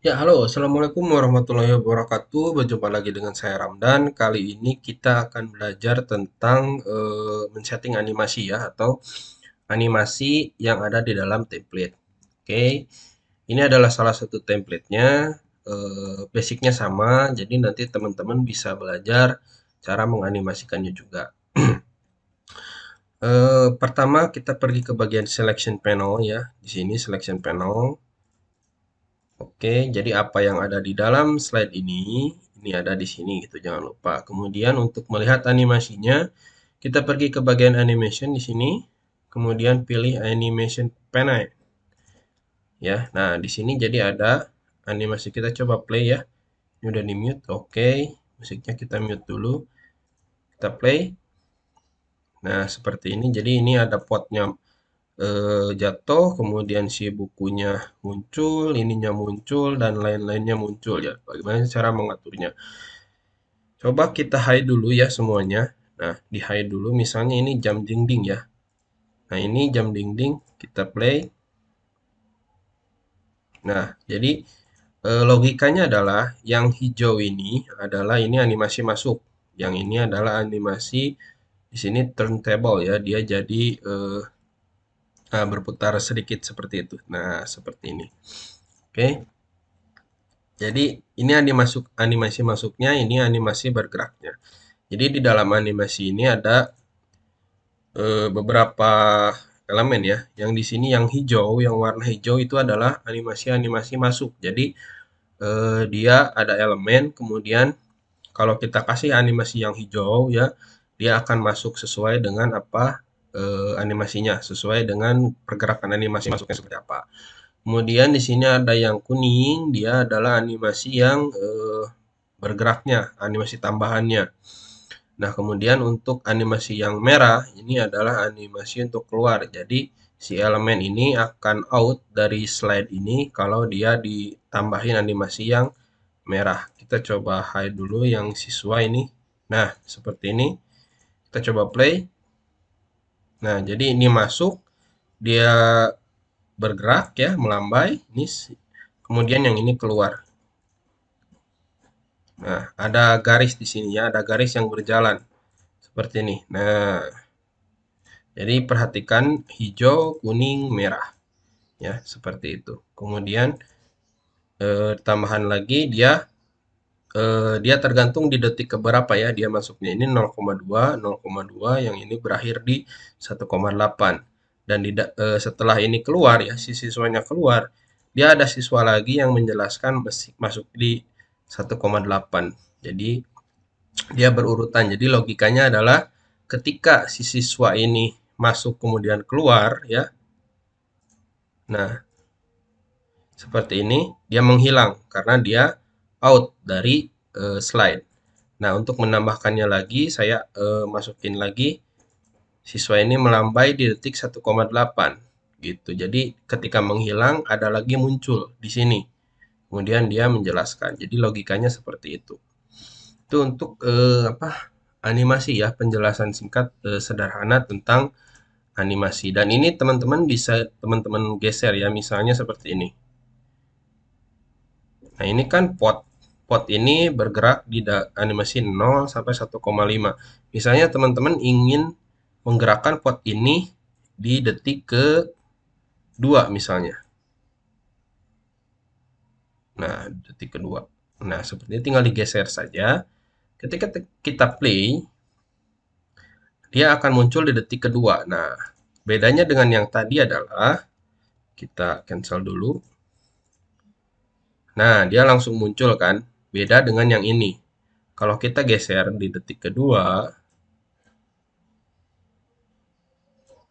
Ya, halo. Assalamualaikum warahmatullahi wabarakatuh. Berjumpa lagi dengan saya Ramdan. Kali ini kita akan belajar tentang men-setting animasi ya, atau animasi yang ada di dalam template. Oke, ini adalah salah satu templatenya. Basicnya sama, jadi nanti teman-teman bisa belajar cara menganimasikannya juga. Pertama kita pergi ke bagian selection panel ya. Di sini selection panel. Oke, jadi apa yang ada di dalam slide ini ada di sini gitu, jangan lupa. Kemudian untuk melihat animasinya, kita pergi ke bagian animation di sini, kemudian pilih animation panel ya. Nah, di sini jadi ada animasi, kita coba play ya. Ini udah di mute, oke. Musiknya kita mute dulu, kita play. Nah, seperti ini. Jadi ini ada potnya jatuh, kemudian si bukunya muncul, ininya muncul, dan lain-lainnya muncul ya. Bagaimana cara mengaturnya? Coba kita hide dulu ya semuanya. Nah, di hide dulu. Misalnya ini jam dinding ya. Nah, ini jam dinding. Kita play. Nah, jadi logikanya adalah yang hijau ini adalah ini animasi masuk. Yang ini adalah animasi di sini turntable ya. Dia jadi berputar sedikit seperti itu. Nah, seperti ini. Oke. Jadi ini animasi masuknya, ini animasi bergeraknya. Jadi di dalam animasi ini ada beberapa elemen ya. Yang di sini yang hijau, yang warna hijau itu adalah animasi-animasi masuk. Jadi dia ada elemen, kemudian kalau kita kasih animasi yang hijau ya, dia akan masuk sesuai dengan apa animasinya, sesuai dengan pergerakan animasi masuknya seperti apa. Kemudian di sini ada yang kuning, dia adalah animasi yang bergeraknya, animasi tambahannya. Nah, kemudian untuk animasi yang merah, ini adalah animasi untuk keluar. Jadi, si elemen ini akan out dari slide ini kalau dia ditambahin animasi yang merah. Kita coba hide dulu yang siswa ini. Nah, seperti ini. Kita coba play. Nah, jadi ini masuk, dia bergerak ya, melambai. Ini kemudian yang ini keluar. Nah, ada garis di sini ya, ada garis yang berjalan seperti ini. Nah, jadi perhatikan hijau, kuning, merah ya, seperti itu. Kemudian tambahan lagi dia tergantung di detik keberapa ya dia masuknya. Ini 0,2, 0,2, yang ini berakhir di 1,8. Dan setelah ini keluar ya, si siswanya keluar, dia ada siswa lagi yang menjelaskan masuk di 1,8. Jadi dia berurutan. Jadi logikanya adalah ketika si siswa ini masuk kemudian keluar ya. Nah, seperti ini dia menghilang karena dia out dari slide. Nah, untuk menambahkannya lagi saya masukin lagi siswa ini melambai di detik 1,8 gitu. Jadi ketika menghilang ada lagi muncul di sini. Kemudian dia menjelaskan. Jadi logikanya seperti itu. Itu untuk apa? Animasi ya, penjelasan singkat sederhana tentang animasi. Dan ini teman-teman bisa teman-teman geser ya, misalnya seperti ini. Nah, ini kan pot. Pot ini bergerak di animasi 0 sampai 1,5. Misalnya teman-teman ingin menggerakkan pot ini di detik ke 2 misalnya. Nah, detik kedua. Nah, seperti ini tinggal digeser saja. Ketika kita play, dia akan muncul di detik kedua. Nah, bedanya dengan yang tadi adalah kita cancel dulu. Nah, dia langsung muncul kan. Beda dengan yang ini. Kalau kita geser di detik kedua,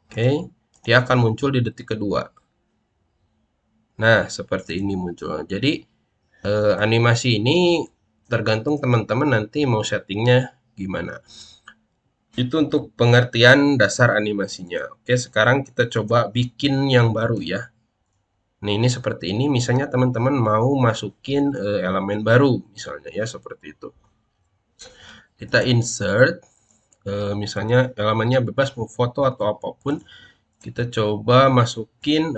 oke, dia akan muncul di detik kedua. Nah, seperti ini muncul. Jadi, animasi ini tergantung teman-teman nanti mau settingnya gimana. Itu untuk pengertian dasar animasinya. Oke, sekarang kita coba bikin yang baru ya. Nah, ini seperti ini. Misalnya teman-teman mau masukin elemen baru, misalnya ya seperti itu. Kita insert, misalnya elemennya bebas mau foto atau apapun. Kita coba masukin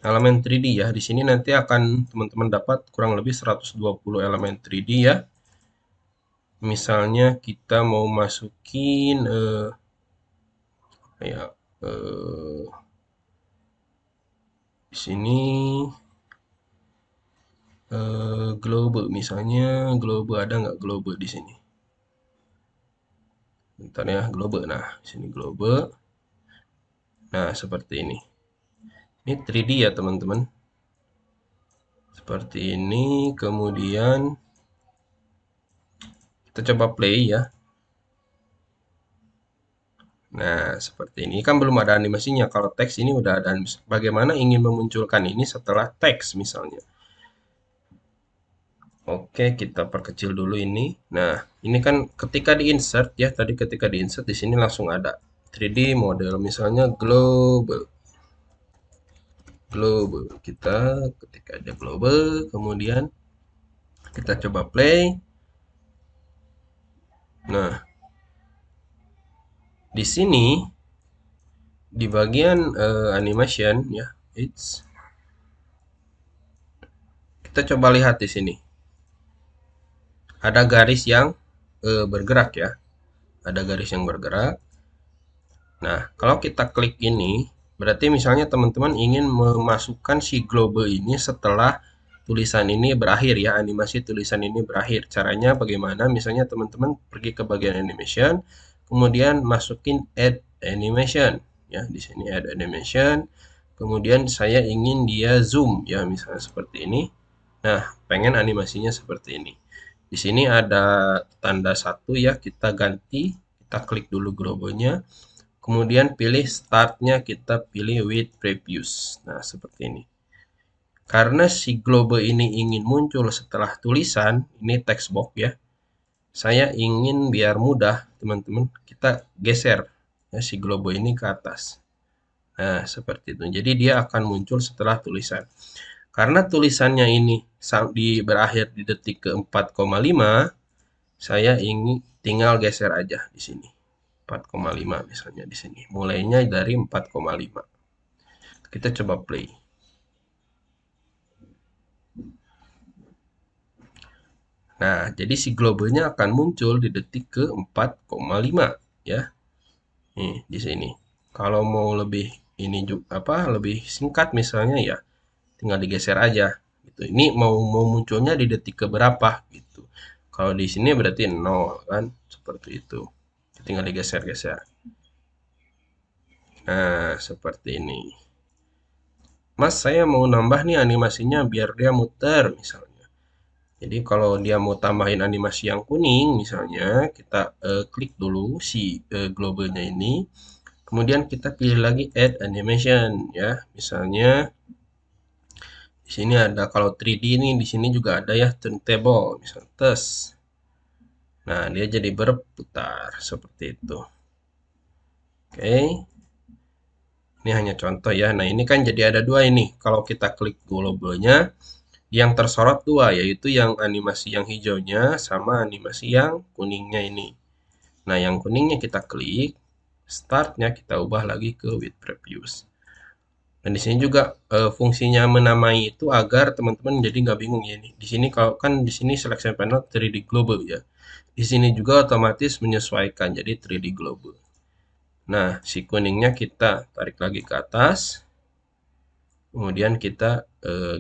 elemen 3D ya. Di sini nanti akan teman-teman dapat kurang lebih 120 elemen 3D ya. Misalnya kita mau masukin ya di sini globe, misalnya globe, ada nggak globe di sini? Bentar ya, globe. Nah, di sini globe. Nah, seperti ini. Ini 3D ya, teman-teman. Seperti ini, kemudian kita coba play ya. Nah, seperti ini kan belum ada animasinya. Kalau teks ini udah ada animasi. Bagaimana ingin memunculkan ini setelah teks misalnya? Oke, kita perkecil dulu ini. Nah, ini kan ketika di-insert ya, tadi ketika di-insert di sini langsung ada 3D model misalnya global. Global. Kita ketika ada global, kemudian kita coba play. Nah, di sini di bagian animation ya, kita coba lihat di sini. Ada garis yang bergerak ya. Ada garis yang bergerak. Nah, kalau kita klik ini, berarti misalnya teman-teman ingin memasukkan si globe ini setelah tulisan ini berakhir ya, animasi tulisan ini berakhir. Caranya bagaimana? Misalnya teman-teman pergi ke bagian animation, kemudian masukin add animation ya, di sini add animation. Kemudian saya ingin dia zoom ya, misalnya seperti ini. Nah, pengen animasinya seperti ini. Di sini ada tanda satu ya, kita ganti, kita klik dulu globenya. Kemudian pilih startnya, kita pilih with previous. Nah, seperti ini. Karena si globe ini ingin muncul setelah tulisan, ini text box ya. Saya ingin biar mudah, teman-teman, kita geser ya, si globe ini ke atas. Nah, seperti itu. Jadi dia akan muncul setelah tulisan. Karena tulisannya ini di berakhir di detik ke-4,5, saya ingin tinggal geser aja di sini. 4,5 misalnya di sini. Mulainya dari 4,5. Kita coba play. Nah, jadi si globenya akan muncul di detik ke-4,5 ya. Nih, di sini. Kalau mau lebih ini juga apa lebih singkat misalnya ya, tinggal digeser aja gitu. Ini mau munculnya di detik ke berapa gitu. Kalau di sini berarti 0 kan, seperti itu. Tinggal digeser-geser. Nah, seperti ini. Mas, saya mau nambah nih animasinya biar dia muter misalnya. Jadi kalau dia mau tambahin animasi yang kuning misalnya, kita klik dulu si globelnya ini. Kemudian kita pilih lagi add animation ya. Misalnya di sini ada kalau 3D ini di sini juga ada ya turntable, misalnya tes. Nah, dia jadi berputar seperti itu. Oke. Ini hanya contoh ya. Nah, ini kan jadi ada dua ini. Kalau kita klik globelnya, yang tersorot dua, yaitu yang animasi yang hijaunya sama animasi yang kuningnya ini. Nah, yang kuningnya kita klik, startnya kita ubah lagi ke with previous. Dan di sini juga fungsinya menamai itu agar teman-teman jadi nggak bingung ya ini. Di sini kalau kan di sini selection panel 3D global ya. Di sini juga otomatis menyesuaikan jadi 3D global. Nah, si kuningnya kita tarik lagi ke atas. Kemudian kita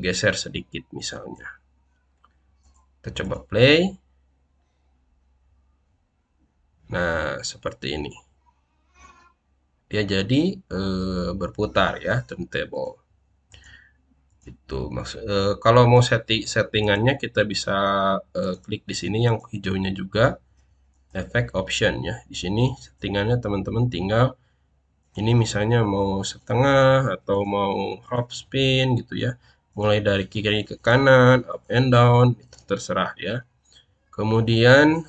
geser sedikit misalnya. Kita coba play. Nah, seperti ini. Dia jadi berputar ya, turntable. Itu maksud kalau mau settingannya kita bisa klik di sini yang hijaunya juga effect option ya. Di sini settingannya teman-teman tinggal ini misalnya mau setengah atau mau half spin gitu ya. Mulai dari kiri ke kanan, up and down, itu terserah ya. Kemudian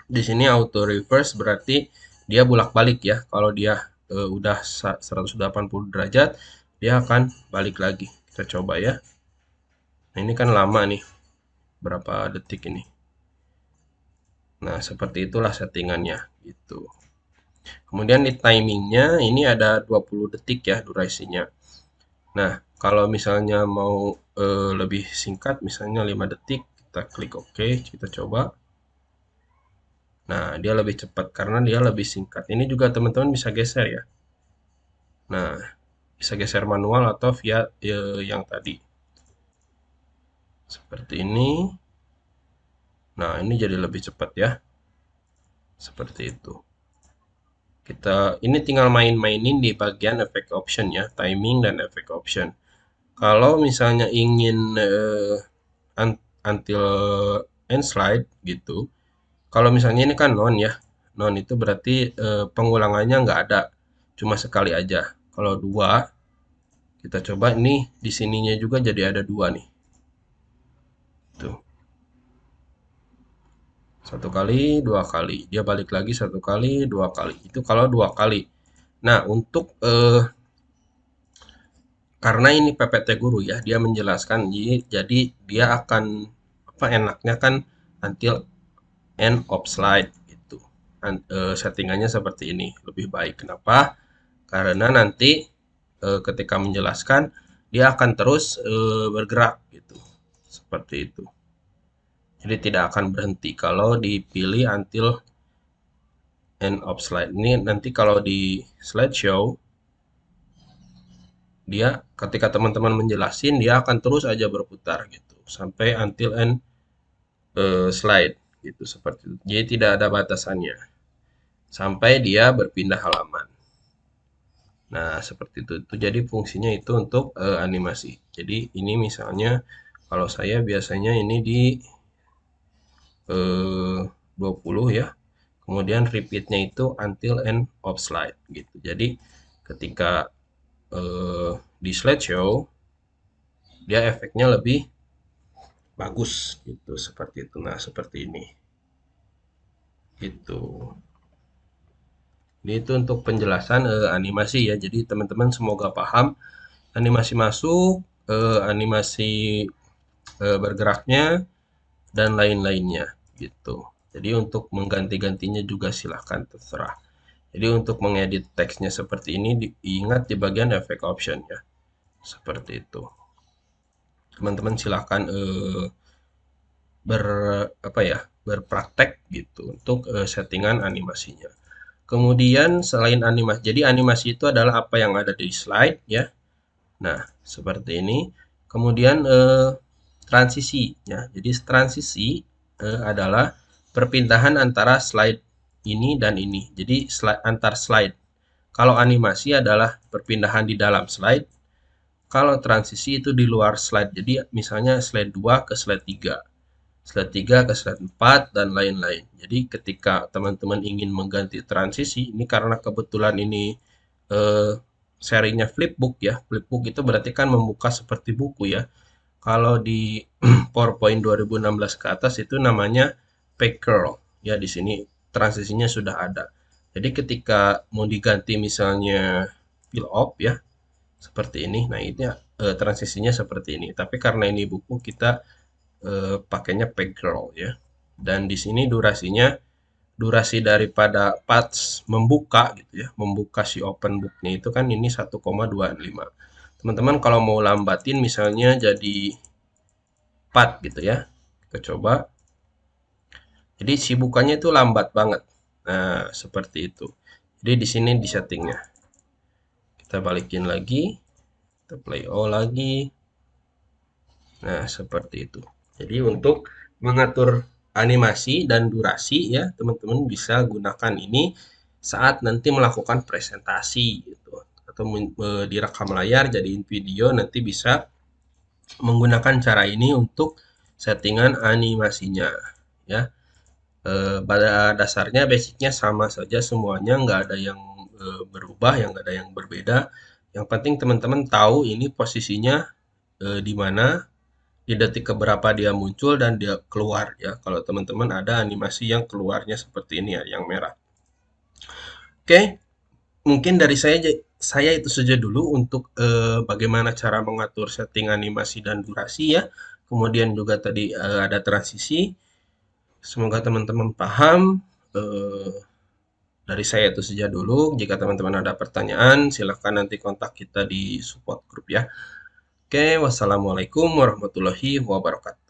di sini auto reverse berarti dia bolak-balik ya. Kalau dia udah 180 derajat, dia akan balik lagi. Kita coba ya. Nah, ini kan lama nih. Berapa detik ini. Nah, seperti itulah settingannya gitu. Kemudian di timingnya ini ada 20 detik ya durasinya. Nah, kalau misalnya mau lebih singkat, misalnya 5 detik, kita klik OK, kita coba. Nah, dia lebih cepat karena dia lebih singkat. Ini juga teman-teman bisa geser ya. Nah, bisa geser manual atau via yang tadi. Seperti ini. Nah, ini jadi lebih cepat ya. Seperti itu. Ini tinggal main-mainin di bagian efek option ya, timing dan efek option. Kalau misalnya ingin until end slide gitu. Kalau misalnya ini kan non ya, non itu berarti pengulangannya nggak ada, cuma sekali aja. Kalau dua, kita coba nih di sininya juga jadi ada dua nih. Tuh, satu kali, dua kali. Dia balik lagi satu kali, dua kali. Itu kalau dua kali. Nah, untuk karena ini PPT guru ya, dia menjelaskan, jadi dia akan apa enaknya kan until end of slide gitu. Settingannya seperti ini lebih baik. Kenapa? Karena nanti ketika menjelaskan dia akan terus bergerak gitu. Seperti itu. Jadi tidak akan berhenti kalau dipilih until end of slide. Ini nanti kalau di slideshow dia ketika teman-teman menjelasin dia akan terus aja berputar gitu sampai until end slide gitu seperti itu. Jadi tidak ada batasannya sampai dia berpindah halaman. Nah, seperti itu. Itu jadi fungsinya itu untuk animasi. Jadi ini misalnya kalau saya biasanya ini di 20 ya. Kemudian repeatnya itu until end of slide gitu. Jadi ketika di slideshow dia efeknya lebih bagus gitu seperti itu. Nah, seperti ini. Gitu. Ini itu untuk penjelasan animasi ya. Jadi teman-teman semoga paham animasi masuk, animasi bergeraknya dan lain-lainnya gitu. Jadi untuk mengganti-gantinya juga silahkan terserah. Jadi untuk mengedit teksnya seperti ini diingat di bagian efek option ya. Seperti itu. Teman-teman silahkan ber apa ya berpraktek gitu untuk settingan animasinya. Kemudian selain animasi, jadi animasi itu adalah apa yang ada di slide ya. Nah, seperti ini. Kemudian transisi ya. Jadi transisi adalah perpindahan antara slide ini dan ini. Jadi antar slide. Kalau animasi adalah perpindahan di dalam slide, kalau transisi itu di luar slide. Jadi misalnya slide 2 ke slide 3, slide 3 ke slide 4 dan lain-lain. Jadi ketika teman-teman ingin mengganti transisi, ini karena kebetulan ini eh, serinya flipbook ya. Flipbook itu berarti kan membuka seperti buku ya. Kalau di PowerPoint 2016 ke atas itu namanya page curl. Ya di sini transisinya sudah ada. Jadi ketika mau diganti misalnya fill up ya seperti ini. Nah, ini transisinya seperti ini. Tapi karena ini buku kita pakainya page curl ya. Dan di sini durasi daripada path membuka gitu ya, membuka si open booknya itu kan ini 1,25. Teman-teman kalau mau lambatin misalnya jadi 4 gitu ya. Kita coba. Jadi si bukanya itu lambat banget. Nah, seperti itu. Jadi di sini di settingnya. Kita balikin lagi. Kita play all lagi. Nah, seperti itu. Jadi untuk mengatur animasi dan durasi ya, teman-teman bisa gunakan ini saat nanti melakukan presentasi gitu atau direkam layar jadiin video nanti bisa menggunakan cara ini untuk settingan animasinya ya. Pada dasarnya basicnya sama saja semuanya, nggak ada yang berubah, yang nggak ada yang berbeda. Yang penting teman-teman tahu ini posisinya di mana, di detik keberapa dia muncul dan dia keluar ya. Kalau teman-teman ada animasi yang keluarnya seperti ini ya, yang merah. Oke, mungkin dari saya itu saja dulu untuk bagaimana cara mengatur setting animasi dan durasi ya. Kemudian juga tadi ada transisi. Semoga teman-teman paham. Dari saya itu saja dulu. Jika teman-teman ada pertanyaan, silahkan nanti kontak kita di support group ya. Oke, wassalamualaikum warahmatullahi wabarakatuh.